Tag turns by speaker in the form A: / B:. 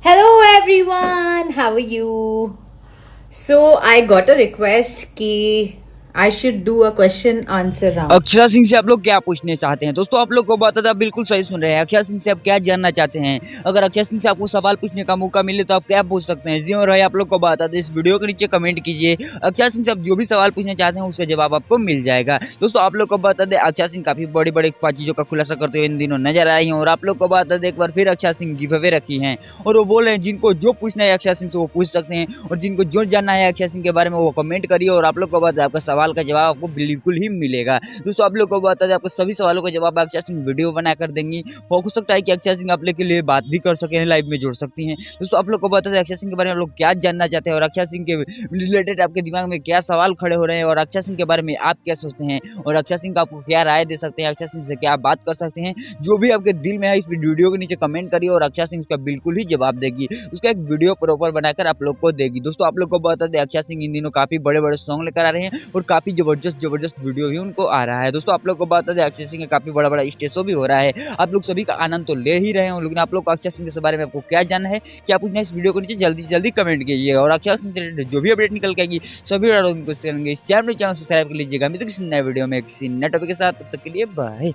A: Hello everyone, how are you? So I got a request कि I should do a question answer round.
B: Akshara Singh से आप लोग क्या पूछने चाहते हैं? दोस्तों आप लोग को बता दें, आप बिल्कुल सही सुन रहे हैं। अक्षरा सिंह से आप क्या जानना चाहते हैं? अगर अक्षरा सिंह से आपको सवाल पूछने का मौका मिले तो आप क्या पूछ सकते हैं? जी और भाई आप लोग को बता दें, इस वीडियो के नीचे कमेंट कीजिए। अक्षरा सिंह से आप जो भी सवाल पूछना चाहते हैं उसका जवाब आपको मिल जाएगा। दोस्तों आप लोग को बता दें, अक्षरा सिंह काफी बड़ी बड़ी चीजों का खुलासा करते हुए इन दिनों नजर आई हैं और आप लोग को बता दें, एक बार फिर अक्षरा सिंह गिव अवे रखी हैं और वो बोल रहे हैं जिनको जो पूछना है अक्षरा सिंह से वो पूछ सकते हैं और जिनको जो जानना है अक्षरा सिंह के बारे में वो कमेंट करिए और आप लोग को बता दें, आपका सवाल का जवाब आपको बिल्कुल ही मिलेगा। दोस्तों आप लोग को बता दें, आपको सभी सवालों का जवाब अक्षरा सिंह वीडियो बनाकर देंगी। हो सकता है कि अक्षरा सिंह आप लोग के लिए बात भी कर सकें, लाइव में जोड़ सकती हैं। दोस्तों आप लोग को बता दें, अक्षरा सिंह के बारे में आप लोग क्या जानना चाहते हैं और अक्षरा सिंह के रिलेटेड आपके दिमाग में क्या सवाल खड़े हो रहे हैं और अक्षरा सिंह के बारे में आप क्या सोचते हैं और अक्षरा सिंह का आपको क्या राय दे सकते हैं, अक्षरा सिंह से क्या बात कर सकते हैं, जो भी आपके दिल में है इस वीडियो के नीचे कमेंट करिए और अक्षरा सिंह उसका बिल्कुल ही जवाब देगी। उसका एक वीडियो प्रॉपर बनाकर आप लोग को देगी। दोस्तों आप लोग को बता दें, अक्षरा सिंह इन दिनों काफी बड़े बड़े सॉन्ग लेकर आ रहे हैं और काफी जबरदस्त वीडियो भी उनको आ रहा है। दोस्तों आप लोग को बता दें, अक्षरा सिंह का काफी बड़ा स्टेज शो भी हो रहा है। आप लोग सभी का आनंद तो ले ही रहे हैं, लेकिन आप लोग को अक्षरा सिंह के बारे में आपको क्या जानना है, क्या पूछना है, इस वीडियो को नीचे जल्दी से जल्दी कमेंट कीजिए और अक्षरा सिंह से रिलेटेड जो भी अपडेट निकल के आएगी सभी उनको करेंगे। इस चैनल सब्सक्राइब कर लीजिएगा। मिलते किसी नए वीडियो में किसी नए टॉपिक के साथ, तब तक के लिए बाय।